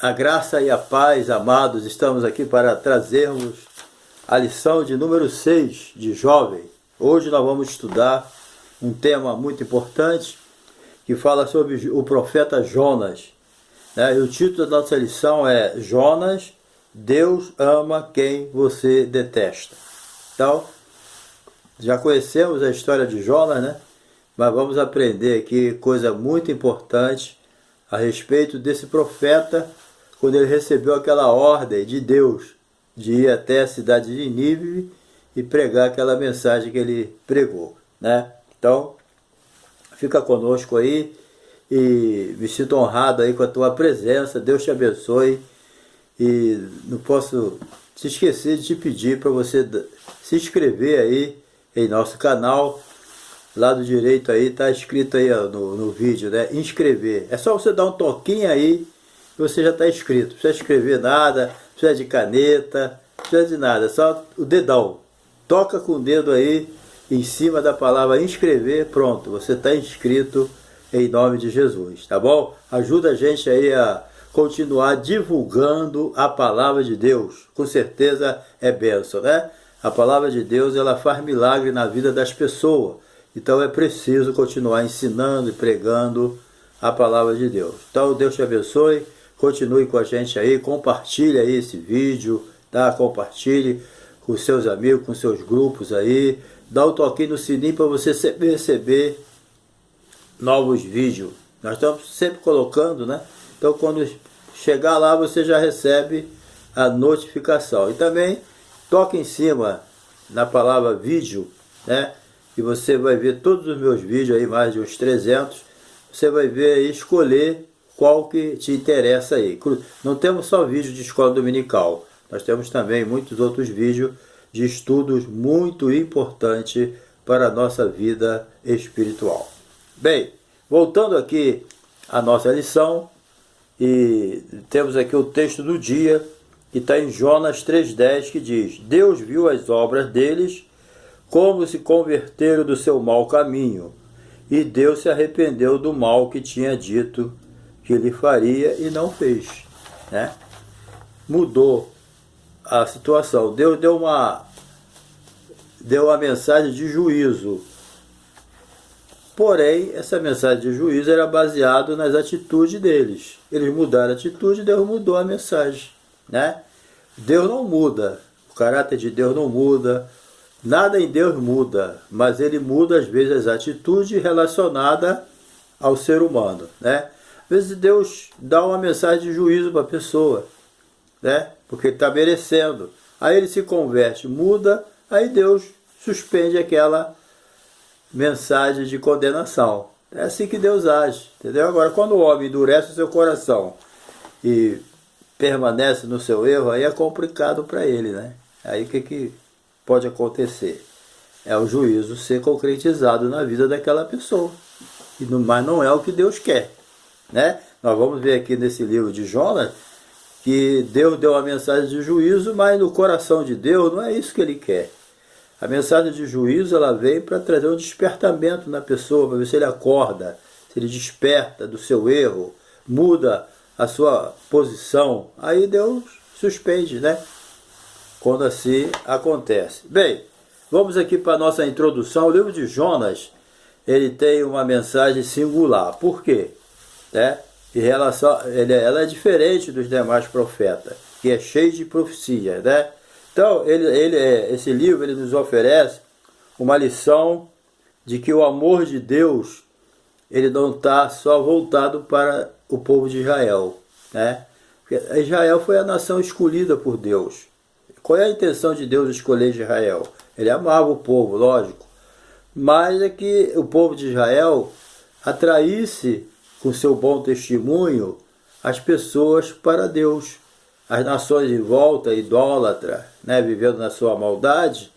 A graça e a paz, amados, estamos aqui para trazermos a lição de número 6 de Jovem. Hoje nós vamos estudar um tema muito importante que fala sobre o profeta Jonas. E o título da nossa lição é Jonas, Deus ama quem você detesta. Então, já conhecemos a história de Jonas, né? Mas vamos aprender aqui coisa muito importante a respeito desse profeta, quando ele recebeu aquela ordem de Deus de ir até a cidade de Nínive e pregar aquela mensagem que ele pregou, né? Então, fica conosco aí e me sinto honrado aí com a tua presença. Deus te abençoe e não posso se esquecer de te pedir para você se inscrever aí em nosso canal. Lado direito aí está escrito aí ó, no vídeo, né? Inscrever. É só você dar um toquinho aí e você já está inscrito. Não precisa escrever nada, não precisa de caneta, não precisa de nada. É só o dedão. Toca com o dedo aí em cima da palavra inscrever. Pronto, você está inscrito em nome de Jesus, tá bom? Ajuda a gente aí a continuar divulgando a palavra de Deus. Com certeza é bênção, né? A palavra de Deus, ela faz milagre na vida das pessoas. Então é preciso continuar ensinando e pregando a palavra de Deus. Então Deus te abençoe, continue com a gente aí, compartilhe aí esse vídeo, tá? Compartilhe com seus amigos, com seus grupos aí, dá um toquinho no sininho para você sempre receber novos vídeos. Nós estamos sempre colocando, né? Então quando chegar lá você já recebe a notificação. E também toque em cima na palavra vídeo, né? E você vai ver todos os meus vídeos aí, mais de uns 300. Você vai ver aí, escolher qual que te interessa aí. Não temos só vídeo de escola dominical. Nós temos também muitos outros vídeos de estudos muito importantes para a nossa vida espiritual. Bem, voltando aqui à nossa lição, e temos aqui o texto do dia, que está em Jonas 3,10, que diz: Deus viu as obras deles, como se converteram do seu mau caminho, e Deus se arrependeu do mal que tinha dito que lhe faria e não fez, né? Mudou a situação. Deus deu uma mensagem de juízo. Porém, essa mensagem de juízo era baseada nas atitudes deles. Eles mudaram a atitude, Deus mudou a mensagem, né? Deus não muda, o caráter de Deus não muda. Nada em Deus muda, mas ele muda às vezes as atitudes relacionadas ao ser humano, né? Às vezes Deus dá uma mensagem de juízo para a pessoa, né? Porque ele está merecendo. Aí ele se converte, muda, aí Deus suspende aquela mensagem de condenação. É assim que Deus age, entendeu? Agora, quando o homem endurece o seu coração e permanece no seu erro, aí é complicado para ele, né? Aí o que pode acontecer? É o juízo ser concretizado na vida daquela pessoa. Mas não é o que Deus quer, né? Nós vamos ver aqui nesse livro de Jonas que Deus deu a mensagem de juízo, mas no coração de Deus não é isso que ele quer. A mensagem de juízo, ela vem para trazer um despertamento na pessoa, para ver se ele acorda, se ele desperta do seu erro, muda a sua posição. Aí Deus suspende, né? Quando assim acontece. Bem, vamos aqui para a nossa introdução. O livro de Jonas, ele tem uma mensagem singular. Por quê? Ela é diferente dos demais profetas, que é cheio de profecias, né? Então, esse livro ele nos oferece uma lição de que o amor de Deus ele não está só voltado para o povo de Israel, né? Porque Israel foi a nação escolhida por Deus. Qual é a intenção de Deus escolher Israel? Ele amava o povo, lógico. Mas é que o povo de Israel atraísse com seu bom testemunho as pessoas para Deus. As nações em volta, idólatras, né, vivendo na sua maldade,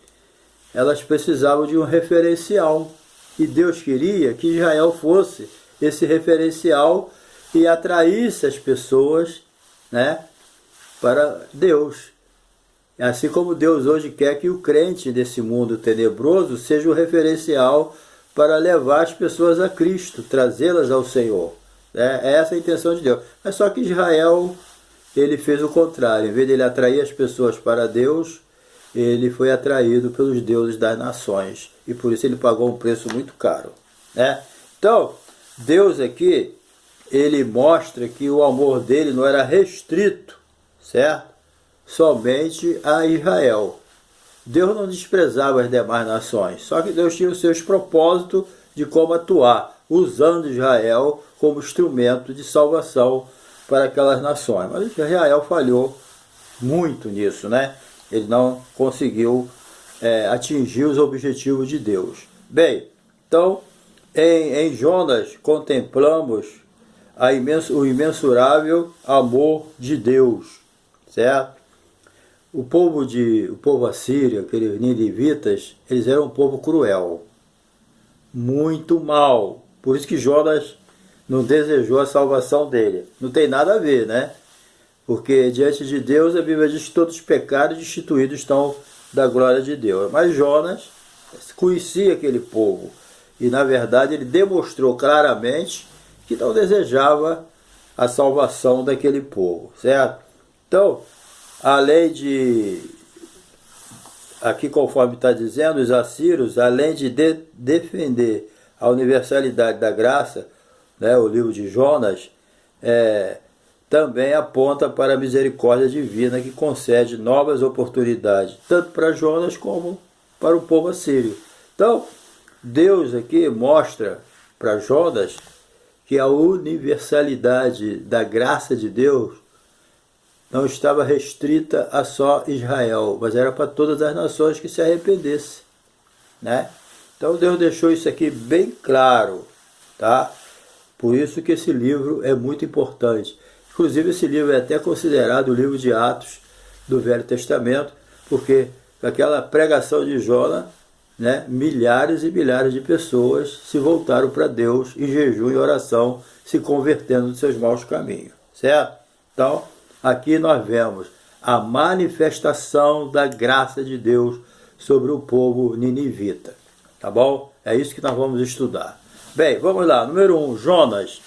elas precisavam de um referencial. E Deus queria que Israel fosse esse referencial e atraísse as pessoas, né, para Deus. Assim como Deus hoje quer que o crente desse mundo tenebroso seja o referencial para levar as pessoas a Cristo, trazê-las ao Senhor. É essa a intenção de Deus. Mas só que Israel ele fez o contrário. Em vez de ele atrair as pessoas para Deus, ele foi atraído pelos deuses das nações. E por isso ele pagou um preço muito caro, né? Então, Deus aqui, ele mostra que o amor dele não era restrito, certo? Somente a Israel. Deus não desprezava as demais nações, só que Deus tinha os seus propósitos de como atuar, usando Israel como instrumento de salvação para aquelas nações. Mas Israel falhou muito nisso, né? Ele não conseguiu atingir os objetivos de Deus. Bem, então, em Jonas contemplamos o imensurável amor de Deus, certo? O povo assírio, aqueles ninivitas, eles eram um povo cruel, muito mal. Por isso que Jonas não desejou a salvação dele. Não tem nada a ver, né? Porque diante de Deus a Bíblia diz que todos os pecados destituídos estão da glória de Deus. Mas Jonas conhecia aquele povo e, na verdade, ele demonstrou claramente que não desejava a salvação daquele povo, certo? Então, além de, aqui conforme está dizendo, os assírios, além de defender a universalidade da graça, né, o livro de Jonas, também aponta para a misericórdia divina que concede novas oportunidades, tanto para Jonas como para o povo assírio. Então, Deus aqui mostra para Jonas que a universalidade da graça de Deus não estava restrita a só Israel, mas era para todas as nações que se arrependessem, né? Então Deus deixou isso aqui bem claro, tá? Por isso que esse livro é muito importante. Inclusive esse livro é até considerado o livro de Atos do Velho Testamento, porque aquela pregação de Jonas, né, milhares e milhares de pessoas se voltaram para Deus em jejum e oração, se convertendo dos seus maus caminhos, certo? Então, aqui nós vemos a manifestação da graça de Deus sobre o povo ninivita, tá bom? É isso que nós vamos estudar. Bem, vamos lá. Número 1, Jonas,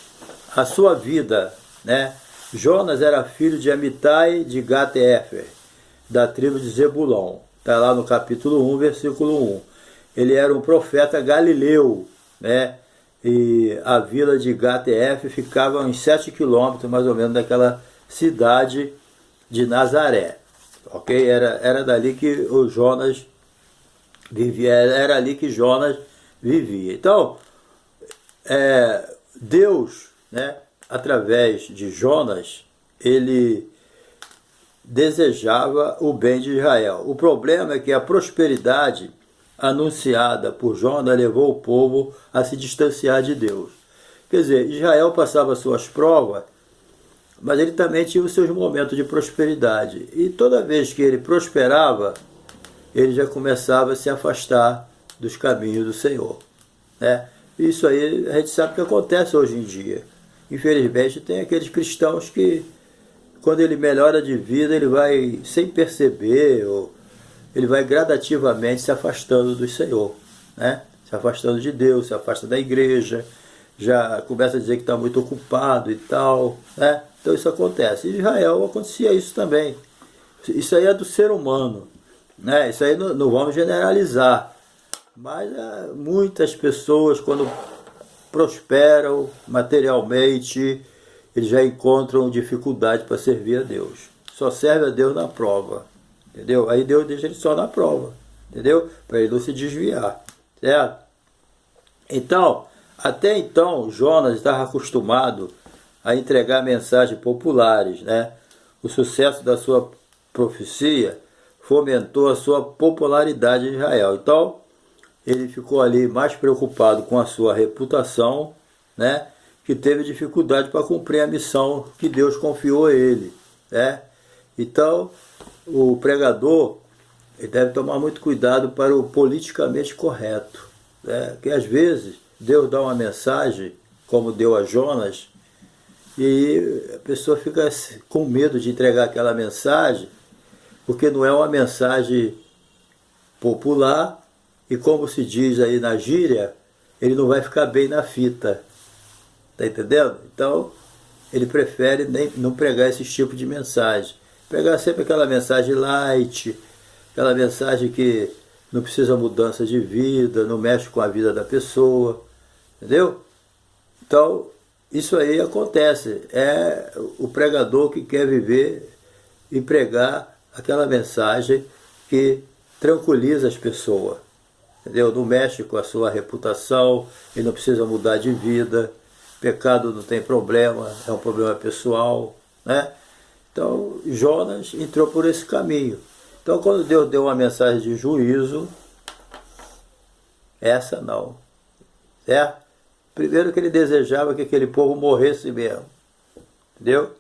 a sua vida, né? Jonas era filho de Amitai de Gat-Hefer, da tribo de Zebulon. Está lá no capítulo 1, versículo 1. Ele era um profeta galileu, né? E a vila de Gat-Hefer ficava a uns 7 quilômetros, mais ou menos, daquela cidade de Nazaré. Ok? Era dali que o Jonas vivia, era ali que Jonas vivia. Então, Deus, né, através de Jonas, ele desejava o bem de Israel. O problema é que a prosperidade anunciada por Jonas levou o povo a se distanciar de Deus. Quer dizer, Israel passava suas provas, mas ele também tinha os seus momentos de prosperidade. E toda vez que ele prosperava, ele já começava a se afastar dos caminhos do Senhor, né? Isso aí a gente sabe que acontece hoje em dia. Infelizmente tem aqueles cristãos que, quando ele melhora de vida, ele vai sem perceber, ou ele vai gradativamente se afastando do Senhor, né? Se afastando de Deus, se afasta da igreja, já começa a dizer que está muito ocupado e tal, né? Então isso acontece. Em Israel acontecia isso também. Isso aí é do ser humano, né? Isso aí não vamos generalizar. Mas muitas pessoas, quando prosperam materialmente, eles já encontram dificuldade para servir a Deus. Só serve a Deus na prova, entendeu? Aí Deus deixa ele só na prova, entendeu? Para ele não se desviar, certo? Então, até então, Jonas estava acostumado a entregar mensagens populares, né? O sucesso da sua profecia fomentou a sua popularidade em Israel. Então, ele ficou ali mais preocupado com a sua reputação, né? Que teve dificuldade para cumprir a missão que Deus confiou a ele, né? Então, o pregador ele deve tomar muito cuidado para o politicamente correto, né? Que às vezes Deus dá uma mensagem, como deu a Jonas, e a pessoa fica com medo de entregar aquela mensagem, porque não é uma mensagem popular, e como se diz aí na gíria, ele não vai ficar bem na fita. Tá entendendo? Então, ele prefere não pregar esse tipo de mensagem. Pregar sempre aquela mensagem light, aquela mensagem que não precisa mudança de vida, não mexe com a vida da pessoa, entendeu? Então, isso aí acontece. É o pregador que quer viver e pregar aquela mensagem que tranquiliza as pessoas, entendeu? Não mexe com a sua reputação, ele não precisa mudar de vida, pecado não tem problema, é um problema pessoal, né? Então, Jonas entrou por esse caminho. Então, quando Deus deu uma mensagem de juízo, essa não, certo? Primeiro que ele desejava que aquele povo morresse mesmo, entendeu?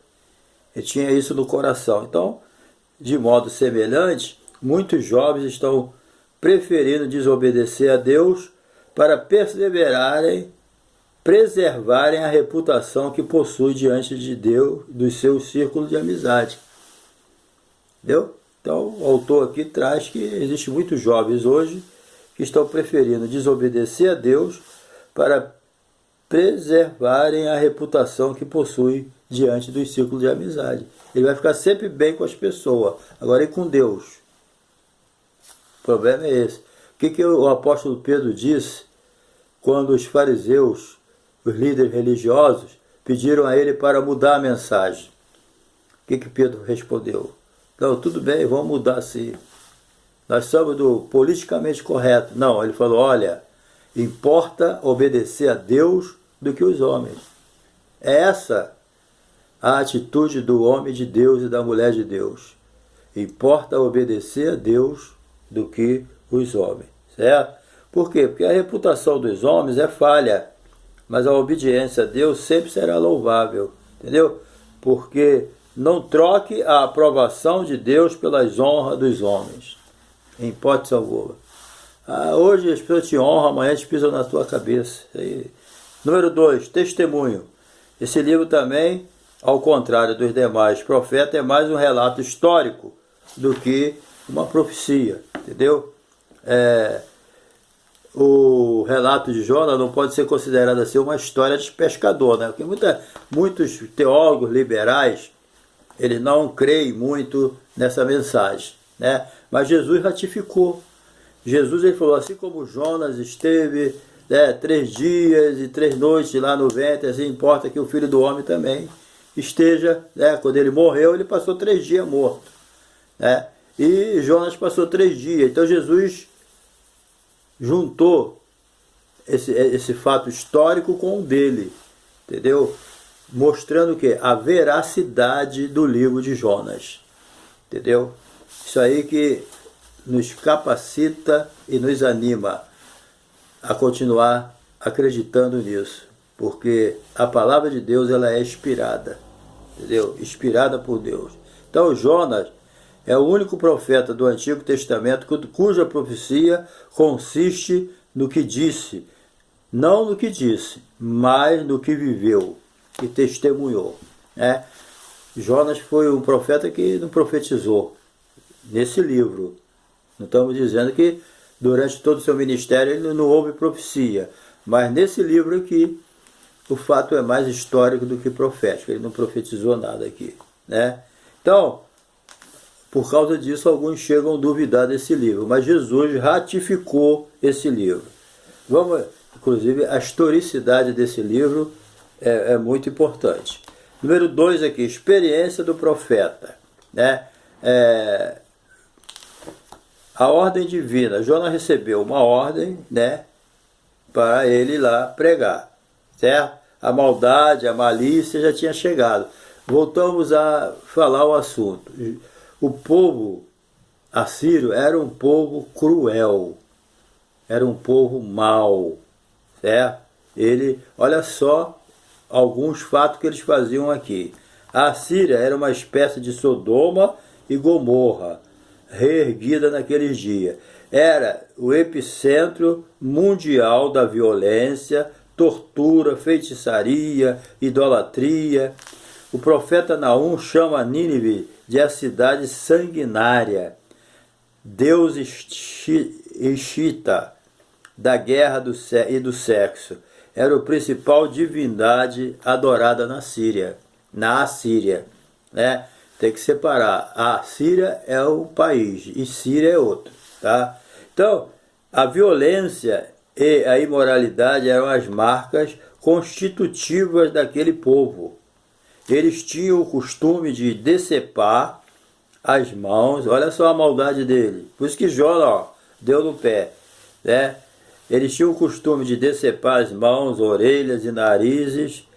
Ele tinha isso no coração. Então, de modo semelhante, muitos jovens estão preferindo desobedecer a Deus para preservarem a reputação que possui diante de Deus, dos seus círculos de amizade. Entendeu? Então, o autor aqui traz que existem muitos jovens hoje que estão preferindo desobedecer a Deus para preservarem a reputação que possui diante dos círculos de amizade. Ele vai ficar sempre bem com as pessoas, agora e com Deus. O problema é esse. O que o apóstolo Pedro disse quando os fariseus, os líderes religiosos, pediram a ele para mudar a mensagem? O que Pedro respondeu? Não, tudo bem, vamos mudar sim. Nós somos do politicamente correto. Não, ele falou, olha, importa obedecer a Deus do que os homens. É essa a atitude do homem de Deus e da mulher de Deus. Importa obedecer a Deus do que os homens, certo? Por quê? Porque a reputação dos homens é falha, mas a obediência a Deus sempre será louvável, entendeu? Porque não troque a aprovação de Deus pelas honras dos homens, em hipótese alguma. Hoje as pessoas te honram, amanhã te pisam na tua cabeça. Número 2, testemunho. Esse livro também, ao contrário dos demais profetas, é mais um relato histórico do que uma profecia, entendeu? O relato de Jonas não pode ser considerado assim uma história de pescador, né? Porque muitos teólogos liberais, eles não creem muito nessa mensagem, né? Mas Jesus ratificou. Jesus, ele falou, assim como Jonas esteve 3 dias e 3 noites lá no ventre, assim importa que o Filho do Homem também esteja, quando ele morreu, ele passou 3 dias morto, né? E Jonas passou 3 dias. Então Jesus juntou esse fato histórico com o dele, entendeu? Mostrando o quê? A veracidade do livro de Jonas, entendeu? Isso aí que nos capacita e nos anima a continuar acreditando nisso, porque a palavra de Deus, ela é inspirada, entendeu? Inspirada por Deus. Então Jonas é o único profeta do Antigo Testamento cuja profecia consiste no que disse, não no que disse, mas no que viveu e testemunhou, né? Jonas foi um profeta que não profetizou nesse livro. Não estamos dizendo que durante todo o seu ministério ele não houve profecia, mas nesse livro aqui o fato é mais histórico do que profético. Ele não profetizou nada aqui, né? Então, por causa disso, alguns chegam a duvidar desse livro, mas Jesus ratificou esse livro. Inclusive, a historicidade desse livro é muito importante. Número 2 aqui, experiência do profeta, né? A ordem divina. Jonas recebeu uma ordem, né, para ele ir lá pregar, certo? A maldade, a malícia já tinha chegado. Voltamos a falar o assunto. O povo assírio era um povo cruel, era um povo mau, certo? Olha só alguns fatos que eles faziam aqui. A Assíria era uma espécie de Sodoma e Gomorra, reerguida naqueles dias. Era o epicentro mundial da violência, tortura, feitiçaria, idolatria. O profeta Naum chama Nínive de a cidade sanguinária, deus Ixita, da guerra e do sexo. Era a principal divindade adorada na Síria. na Assíria, né? Tem que separar. A Síria é um país e Síria é outro, tá? Então, a violência e a imoralidade eram as marcas constitutivas daquele povo. Eles tinham o costume de decepar as mãos. Olha só a maldade dele. Por isso que Jonas, ó, deu no pé, né? Eles tinham o costume de decepar as mãos, orelhas e narizes,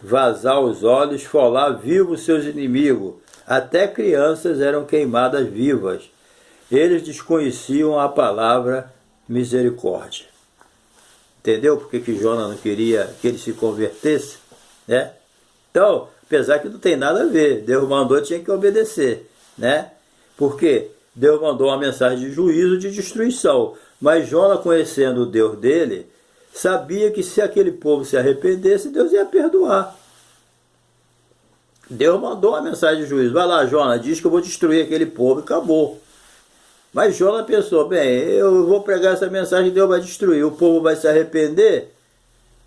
vazar os olhos, esfolar vivos seus inimigos. Até crianças eram queimadas vivas. Eles desconheciam a palavra misericórdia. Entendeu por que Jonas não queria que ele se convertesse? Né? Então, apesar que não tem nada a ver, Deus mandou, tinha que obedecer, né? Porque Deus mandou uma mensagem de juízo, de destruição. Mas Jonas, conhecendo o Deus dele, sabia que se aquele povo se arrependesse, Deus ia perdoar. Deus mandou uma mensagem de juízo. Vai lá, Jonas, diz que eu vou destruir aquele povo e acabou. Mas Jonas pensou, bem, eu vou pregar essa mensagem, Deus vai destruir, o povo vai se arrepender,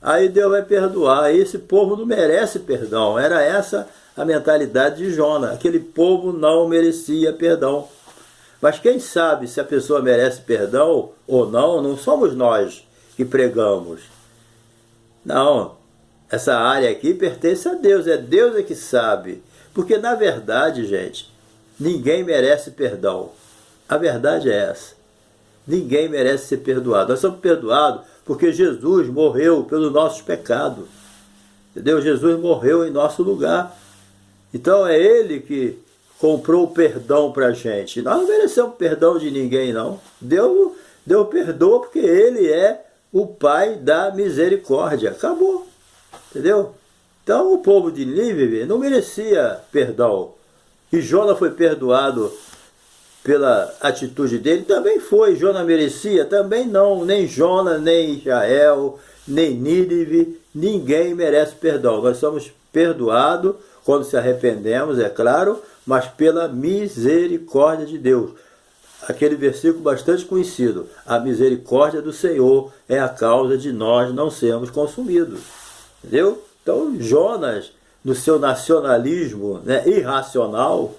aí Deus vai perdoar. Esse povo não merece perdão. Era essa a mentalidade de Jonas. Aquele povo não merecia perdão. Mas quem sabe se a pessoa merece perdão ou não, não somos nós que pregamos. Não, essa área aqui pertence a Deus, é Deus que sabe. Porque na verdade, gente, ninguém merece perdão. A verdade é essa. Ninguém merece ser perdoado. Nós somos perdoados porque Jesus morreu pelos nossos pecados. Entendeu? Jesus morreu em nosso lugar. Então é Ele que comprou o perdão para a gente. Nós não merecemos perdão de ninguém, não. Deus perdoa porque Ele é o Pai da misericórdia. Acabou. Entendeu? Então o povo de Nínive não merecia perdão. E Jonas foi perdoado pela atitude dele, também foi. Jonas merecia? Também não. Nem Jonas, nem Israel, nem Nínive, ninguém merece perdão. Nós somos perdoados quando se arrependemos, é claro, mas pela misericórdia de Deus. Aquele versículo bastante conhecido. A misericórdia do Senhor é a causa de nós não sermos consumidos. Entendeu? Então Jonas, no seu nacionalismo, né, irracional,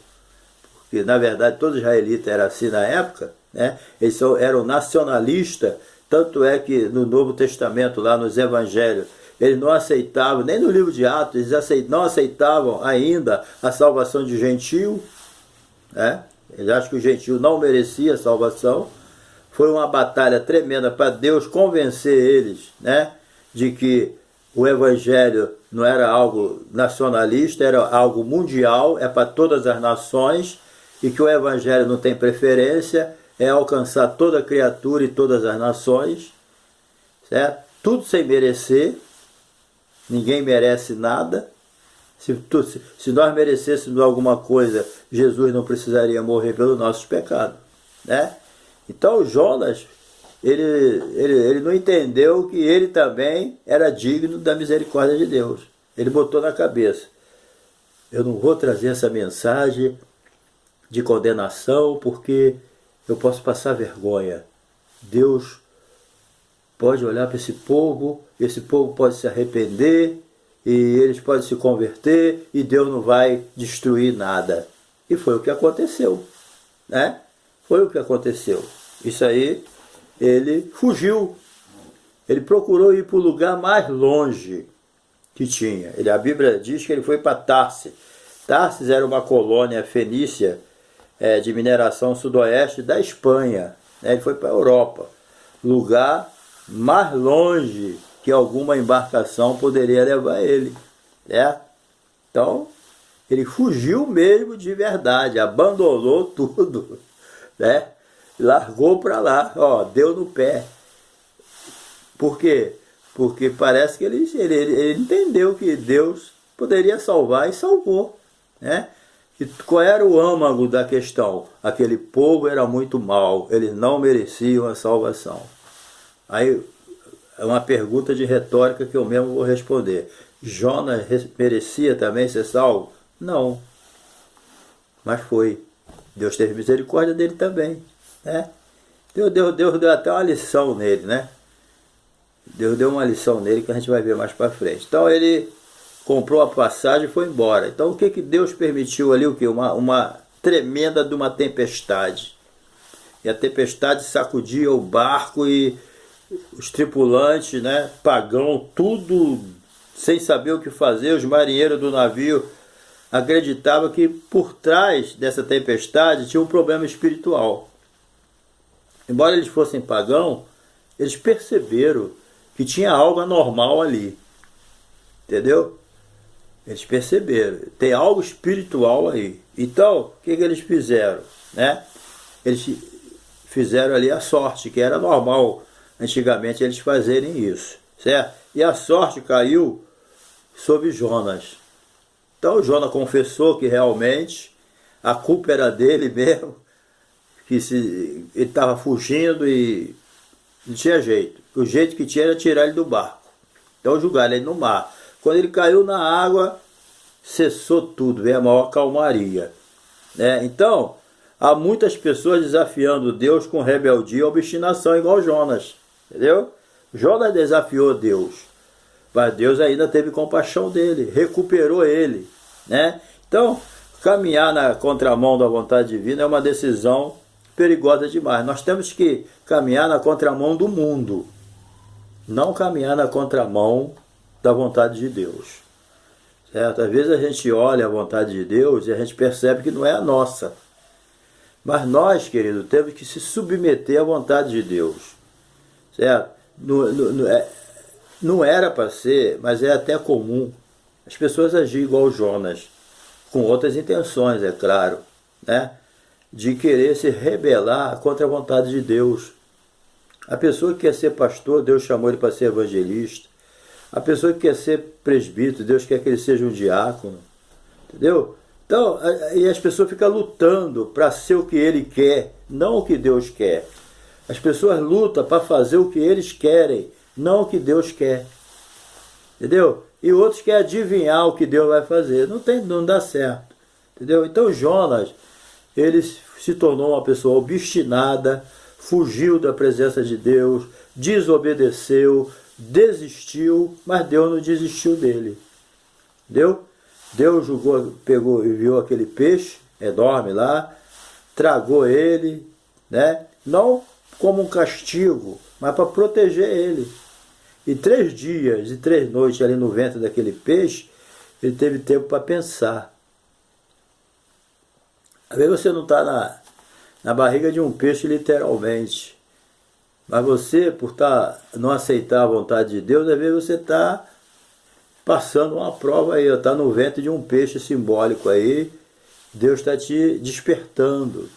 que na verdade todo israelita era assim na época, né? Eles eram nacionalistas, tanto é que no Novo Testamento, lá nos Evangelhos, eles não aceitavam, nem no livro de Atos, eles não aceitavam ainda a salvação de gentio, né? Eles acham que o gentio não merecia salvação. Foi uma batalha tremenda para Deus convencer eles, né, de que o Evangelho não era algo nacionalista, era algo mundial, é para todas as nações, e que o Evangelho não tem preferência, é alcançar toda criatura e todas as nações, certo? Tudo sem merecer, ninguém merece nada. Se nós merecêssemos alguma coisa, Jesus não precisaria morrer pelos nossos pecados, né? Então Jonas, ele não entendeu que ele também era digno da misericórdia de Deus. Ele botou na cabeça, eu não vou trazer essa mensagem de condenação, porque eu posso passar vergonha. Deus pode olhar para esse povo pode se arrepender, e eles podem se converter, e Deus não vai destruir nada. E foi o que aconteceu, né? Foi o que aconteceu. Isso aí, ele fugiu. Ele procurou ir para o lugar mais longe que tinha. A Bíblia diz que ele foi para Tarsis. Tarsis era uma colônia fenícia, de mineração sudoeste da Espanha, né? Ele foi para a Europa, lugar mais longe que alguma embarcação poderia levar ele, né? Então ele fugiu mesmo de verdade, abandonou tudo, né? Largou para lá, ó, deu no pé. Por quê? Porque parece que ele entendeu que Deus poderia salvar e salvou, né? E qual era o âmago da questão? Aquele povo era muito mau, eles não mereciam a salvação. Aí é uma pergunta de retórica que eu mesmo vou responder. Jonas merecia também ser salvo? Não. Mas foi. Deus teve misericórdia dele também, né? Deus deu até uma lição nele, né? Deus deu uma lição nele que a gente vai ver mais para frente. Então ele comprou a passagem e foi embora. Então o que Deus permitiu ali? O que? Uma tremenda de uma tempestade. E a tempestade sacudia o barco e os tripulantes, né, pagão, tudo sem saber o que fazer. Os marinheiros do navio acreditavam que por trás dessa tempestade tinha um problema espiritual. Embora eles fossem pagão, eles perceberam que tinha algo anormal ali. Entendeu? Eles perceberam. Tem algo espiritual aí. Então, o que eles fizeram? Né? Eles fizeram ali a sorte, que era normal antigamente eles fazerem isso. Certo? E a sorte caiu sobre Jonas. Então Jonas confessou que realmente a culpa era dele mesmo, que ele estava fugindo e não tinha jeito. O jeito que tinha era tirar ele do barco. Então julgaram ele no mar. Quando ele caiu na água, cessou tudo, veio a maior calmaria. Né? Então, há muitas pessoas desafiando Deus com rebeldia e obstinação, igual Jonas. Entendeu? Jonas desafiou Deus, mas Deus ainda teve compaixão dele, recuperou ele. Né? Então, caminhar na contramão da vontade divina é uma decisão perigosa demais. Nós temos que caminhar na contramão do mundo, não caminhar na contramão da vontade de Deus. Certo? Às vezes a gente olha a vontade de Deus e a gente percebe que não é a nossa. Mas nós, querido, temos que se submeter à vontade de Deus. Certo? Não era para ser, mas é até comum as pessoas agirem igual Jonas, com outras intenções, é claro, né? De querer se rebelar contra a vontade de Deus. A pessoa que quer ser pastor, Deus chamou ele para ser evangelista. A pessoa que quer ser presbítero, Deus quer que ele seja um diácono. Entendeu? Então, e as pessoas ficam lutando para ser o que ele quer, não o que Deus quer. As pessoas lutam para fazer o que eles querem, não o que Deus quer. Entendeu? E outros querem adivinhar o que Deus vai fazer. Não dá certo. Entendeu? Então Jonas, ele se tornou uma pessoa obstinada, fugiu da presença de Deus, desobedeceu, desistiu, mas Deus não desistiu dele. Entendeu? Deus pegou e viu aquele peixe enorme lá, tragou ele, né? Não como um castigo, mas para proteger ele. E 3 dias e 3 noites ali no ventre daquele peixe, ele teve tempo para pensar. Às vezes você não está na barriga de um peixe literalmente, mas você, por não aceitar a vontade de Deus, às vezes você está passando uma prova aí, está no ventre de um peixe simbólico aí. Deus está te despertando,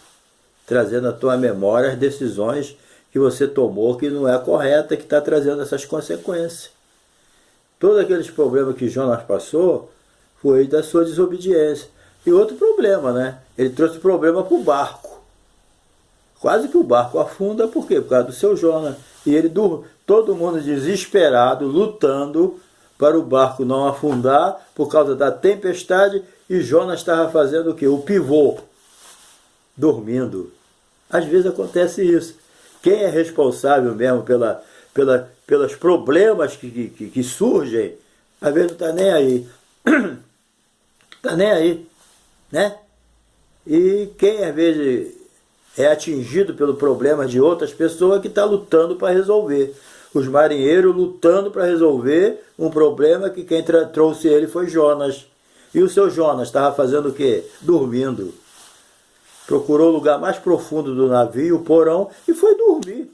trazendo à tua memória as decisões que você tomou que não é correta, que está trazendo essas consequências. Todos aqueles problemas que Jonas passou foi da sua desobediência. E outro problema, né? Ele trouxe problema para o barco. Quase que o barco afunda, por quê? Por causa do seu Jonas. E ele, todo mundo desesperado, lutando para o barco não afundar por causa da tempestade, e Jonas estava fazendo o quê? O pivô, dormindo. Às vezes acontece isso. Quem é responsável mesmo pelos problemas que surgem, às vezes não está nem aí. Está nem aí, né? E quem às vezes é atingido pelo problema de outras pessoas que está lutando para resolver. Os marinheiros lutando para resolver um problema que quem trouxe ele foi Jonas. E o seu Jonas estava fazendo o quê? Dormindo. Procurou o lugar mais profundo do navio, o porão, e foi dormir.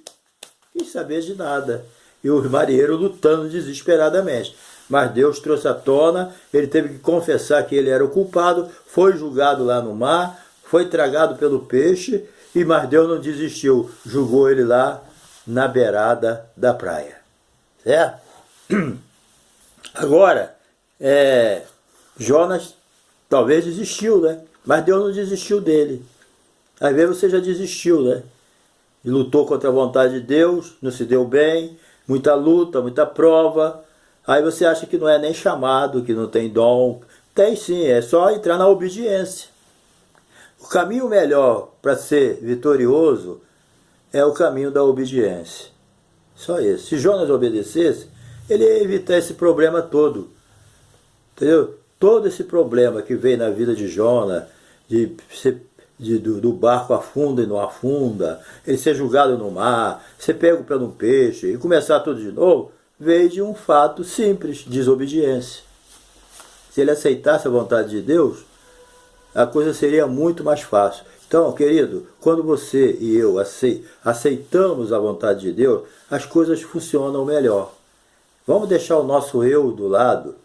Não quis saber de nada. E os marinheiros lutando desesperadamente. Mas Deus trouxe à tona, ele teve que confessar que ele era o culpado, foi julgado lá no mar, foi tragado pelo peixe, mas Deus não desistiu, julgou ele lá na beirada da praia. Certo? Agora, Jonas talvez desistiu, né? Mas Deus não desistiu dele. Às vezes você já desistiu, né? E lutou contra a vontade de Deus, não se deu bem, muita luta, muita prova. Aí você acha que não é nem chamado, que não tem dom. Tem sim, é só entrar na obediência. O caminho melhor para ser vitorioso é o caminho da obediência. Só isso. Se Jonas obedecesse, ele ia evitar esse problema todo. Entendeu? Todo esse problema que veio na vida de Jonas, do barco afunda e não afunda, ele ser julgado no mar, ser pego pelo um peixe e começar tudo de novo, veio de um fato simples, desobediência. Se ele aceitasse a vontade de Deus, a coisa seria muito mais fácil. Então, querido, quando você e eu aceitamos a vontade de Deus, as coisas funcionam melhor. Vamos deixar o nosso eu do lado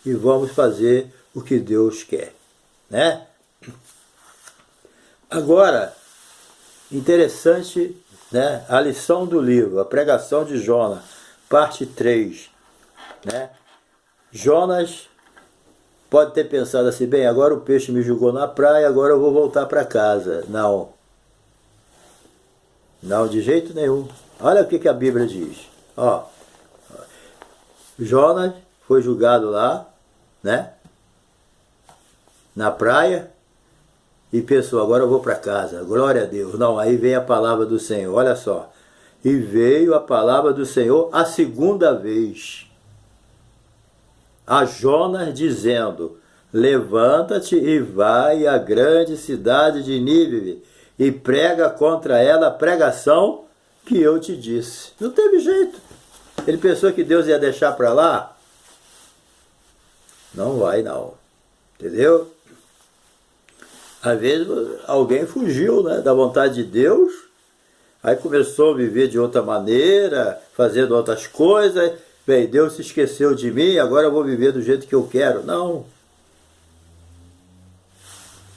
e vamos fazer o que Deus quer, né? Agora, interessante, né? A lição do livro, a pregação de Jonas, parte 3, né? Jonas pode ter pensado assim, bem, agora o peixe me jogou na praia, agora eu vou voltar para casa. Não. Não, de jeito nenhum. Olha o que a Bíblia diz. Ó, Jonas foi julgado lá, né? Na praia, e pensou, agora eu vou para casa, glória a Deus. Não, aí veio a palavra do Senhor, olha só. E veio a palavra do Senhor a segunda vez a Jonas, dizendo, levanta-te e vai à grande cidade de Nínive e prega contra ela a pregação que eu te disse. Não teve jeito. Ele pensou que Deus ia deixar para lá? Não vai não. Entendeu? Às vezes alguém fugiu, né, da vontade de Deus, aí começou a viver de outra maneira, fazendo outras coisas. Bem, Deus se esqueceu de mim, agora eu vou viver do jeito que eu quero. Não.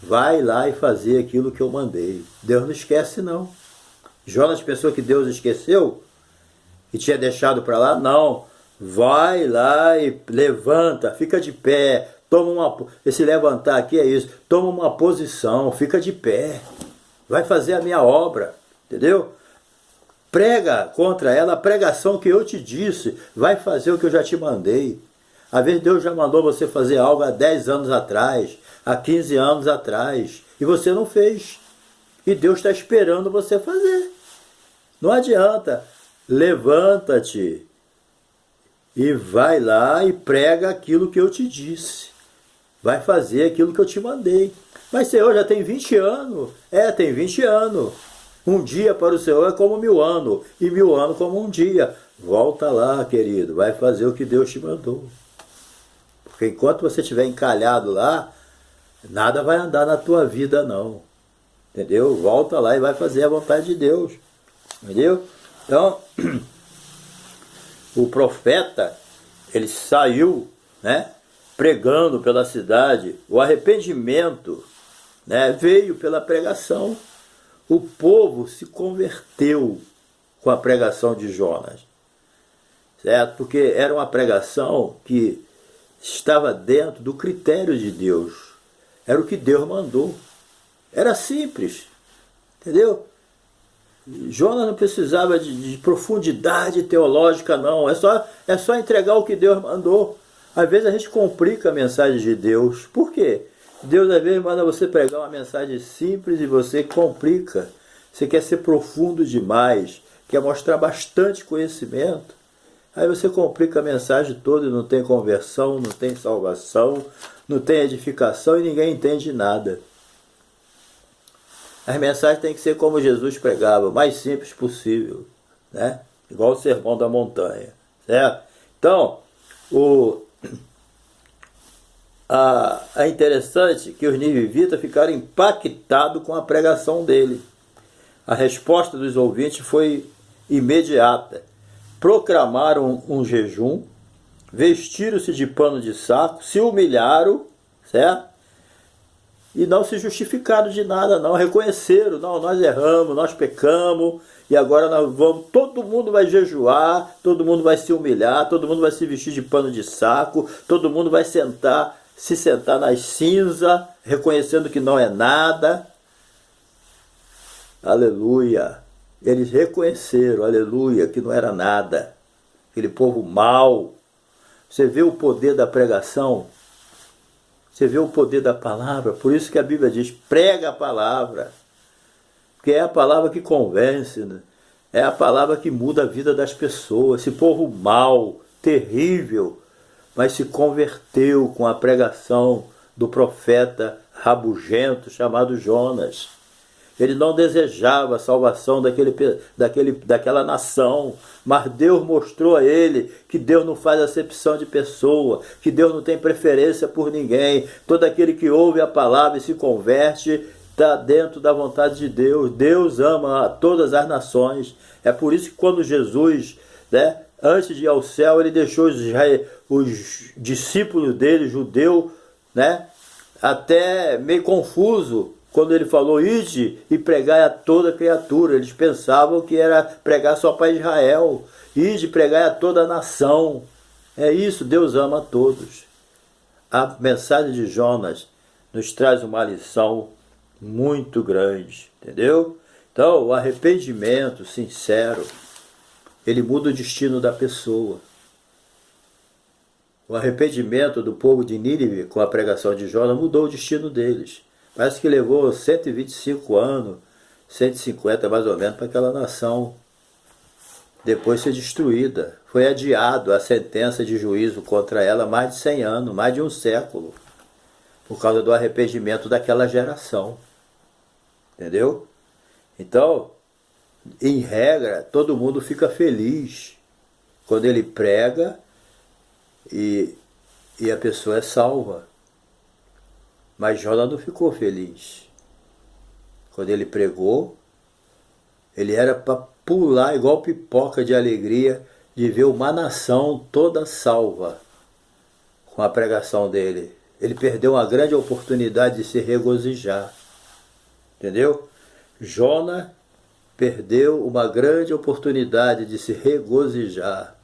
Vai lá e fazer aquilo que eu mandei. Deus não esquece, não. Jonas pensou que Deus esqueceu e tinha deixado para lá? Não. Vai lá e levanta, fica de pé. Esse levantar aqui é isso. Toma uma posição, fica de pé. Vai fazer a minha obra. Entendeu? Prega contra ela a pregação que eu te disse. Vai fazer o que eu já te mandei. Às vezes Deus já mandou você fazer algo há 10 anos atrás, há 15 anos atrás, e você não fez. E Deus está esperando você fazer. Não adianta. Levanta-te e vai lá e prega aquilo que eu te disse. Vai fazer aquilo que eu te mandei. Mas, Senhor, já tem 20 anos. Tem 20 anos. Um dia para o Senhor é como 1000 anos, e 1000 anos como um dia. Volta lá, querido, vai fazer o que Deus te mandou. Porque enquanto você estiver encalhado lá, nada vai andar na tua vida, não. Entendeu? Volta lá e vai fazer a vontade de Deus. Entendeu? Então, o profeta, ele saiu, né, pregando pela cidade. O arrependimento, né, veio pela pregação. O povo se converteu com a pregação de Jonas, certo? Porque era uma pregação que estava dentro do critério de Deus. Era o que Deus mandou. Era simples, entendeu? Jonas não precisava de profundidade teológica, não. É só entregar o que Deus mandou. Às vezes a gente complica a mensagem de Deus. Por quê? Deus às vezes manda você pregar uma mensagem simples e você complica. Você quer ser profundo demais, quer mostrar bastante conhecimento. Aí você complica a mensagem toda e não tem conversão, não tem salvação, não tem edificação e ninguém entende nada. As mensagens têm que ser como Jesus pregava, o mais simples possível, né? Igual o Sermão da Montanha, certo? Então, é interessante que os ninivitas ficaram impactados com a pregação dele. A resposta dos ouvintes foi imediata. Proclamaram um jejum, vestiram-se de pano de saco, se humilharam, certo? E não se justificaram de nada, não. Reconheceram, não, nós erramos, nós pecamos, e agora nós vamos, todo mundo vai jejuar, todo mundo vai se humilhar, todo mundo vai se vestir de pano de saco, todo mundo vai se sentar nas cinzas, reconhecendo que não é nada. Aleluia. Eles reconheceram, aleluia, que não era nada. Aquele povo mau. Você vê o poder da pregação? Você vê o poder da palavra? Por isso que a Bíblia diz, prega a palavra. Porque é a palavra que convence, né? É a palavra que muda a vida das pessoas. Esse povo mau, terrível, mas se converteu com a pregação do profeta rabugento chamado Jonas. Ele não desejava a salvação daquela nação, mas Deus mostrou a ele que Deus não faz acepção de pessoa, que Deus não tem preferência por ninguém. Todo aquele que ouve a palavra e se converte está dentro da vontade de Deus. Deus ama a todas as nações. É por isso que quando Jesus, antes de ir ao céu, ele deixou os discípulos dele, judeu, até meio confuso, quando ele falou, ide e pregai a toda criatura. Eles pensavam que era pregar só para Israel. Ide e pregai a toda a nação. É isso, Deus ama a todos. A mensagem de Jonas nos traz uma lição muito grande, entendeu? Então, o arrependimento sincero, ele muda o destino da pessoa. O arrependimento do povo de Nínive com a pregação de Jonas mudou o destino deles. Parece que levou 125 anos, 150 mais ou menos, para aquela nação depois ser destruída. Foi adiado a sentença de juízo contra ela mais de 100 anos, mais de um século, por causa do arrependimento daquela geração. Entendeu? Então, em regra, todo mundo fica feliz quando ele prega e a pessoa é salva. Mas Jonas não ficou feliz. Quando ele pregou, ele era para pular igual pipoca de alegria de ver uma nação toda salva com a pregação dele. Ele perdeu uma grande oportunidade de se regozijar. Entendeu? Jonas perdeu uma grande oportunidade de se regozijar.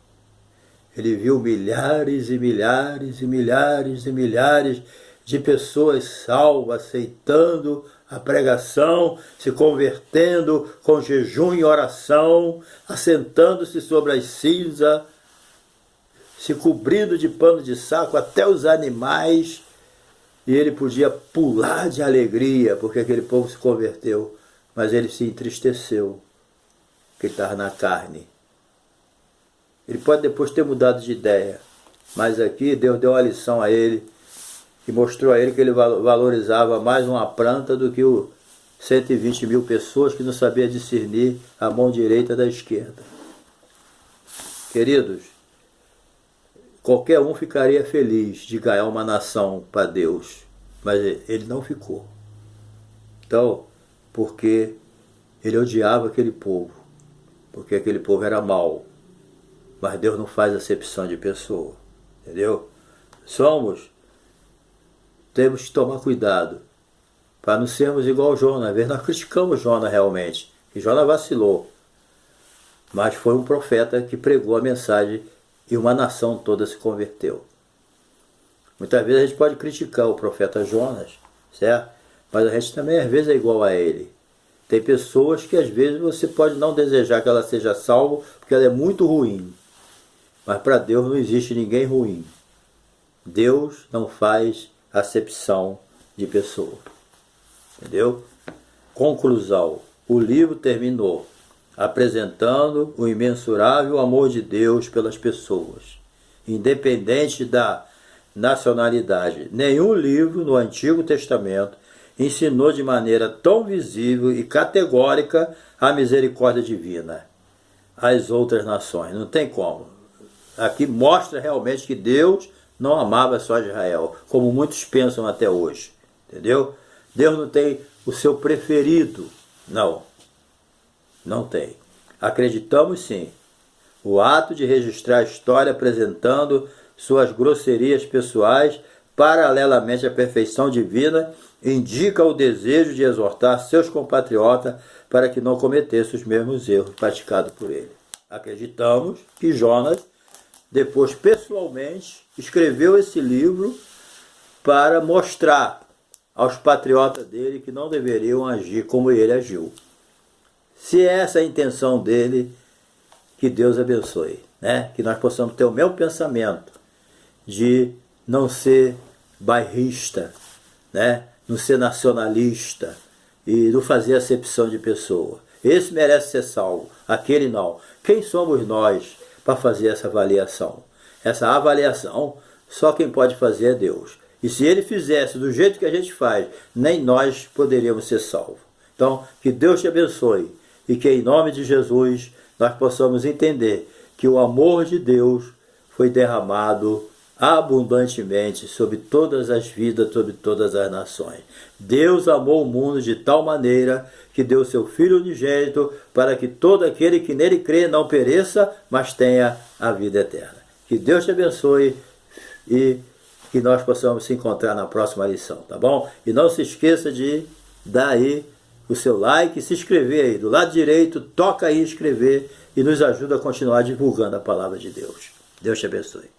Ele viu milhares e milhares e milhares e milhares de pessoas salvas, aceitando a pregação, se convertendo com jejum e oração, assentando-se sobre as cinzas, se cobrindo de pano de saco até os animais, e ele podia pular de alegria, porque aquele povo se converteu, mas ele se entristeceu, porque ele estava na carne. Ele pode depois ter mudado de ideia, mas aqui Deus deu uma lição a ele, e mostrou a ele que ele valorizava mais uma planta do que 120 mil pessoas que não sabiam discernir a mão direita da esquerda. Queridos, qualquer um ficaria feliz de ganhar uma nação para Deus, mas ele não ficou. Então, porque ele odiava aquele povo, porque aquele povo era mau, mas Deus não faz acepção de pessoa, entendeu? Temos que tomar cuidado para não sermos igual Jonas. Às vezes nós criticamos Jonas realmente, que Jonas vacilou, mas foi um profeta que pregou a mensagem e uma nação toda se converteu. Muitas vezes a gente pode criticar o profeta Jonas, certo? Mas a gente também às vezes é igual a ele. Tem pessoas que às vezes você pode não desejar que ela seja salva porque ela é muito ruim, mas para Deus não existe ninguém ruim. Deus não faz acepção de pessoa. Entendeu? Conclusão. O livro terminou apresentando o imensurável amor de Deus pelas pessoas, independente da nacionalidade. Nenhum livro no Antigo Testamento ensinou de maneira tão visível e categórica a misericórdia divina às outras nações. Não tem como. Aqui mostra realmente que Deus não amava só Israel, como muitos pensam até hoje. Entendeu? Deus não tem o seu preferido. Não. Não tem. Acreditamos sim. O ato de registrar a história apresentando suas grosserias pessoais paralelamente à perfeição divina indica o desejo de exortar seus compatriotas para que não cometessem os mesmos erros praticados por ele. Acreditamos que Jonas, depois pessoalmente, escreveu esse livro para mostrar aos patriotas dele que não deveriam agir como ele agiu. Se essa é a intenção dele, que Deus abençoe, né? Que nós possamos ter o mesmo pensamento de não ser bairrista, né? Não ser nacionalista e não fazer acepção de pessoa. Esse merece ser salvo, aquele não. Quem somos nós para fazer essa avaliação? Essa avaliação só quem pode fazer é Deus. E se Ele fizesse do jeito que a gente faz, nem nós poderíamos ser salvos. Então, que Deus te abençoe e que em nome de Jesus nós possamos entender que o amor de Deus foi derramado abundantemente sobre todas as vidas, sobre todas as nações. Deus amou o mundo de tal maneira que deu seu Filho unigênito para que todo aquele que nele crê não pereça, mas tenha a vida eterna. Que Deus te abençoe e que nós possamos se encontrar na próxima lição, tá bom? E não se esqueça de dar aí o seu like e se inscrever aí. Do lado direito, toca aí inscrever e nos ajuda a continuar divulgando a palavra de Deus. Deus te abençoe.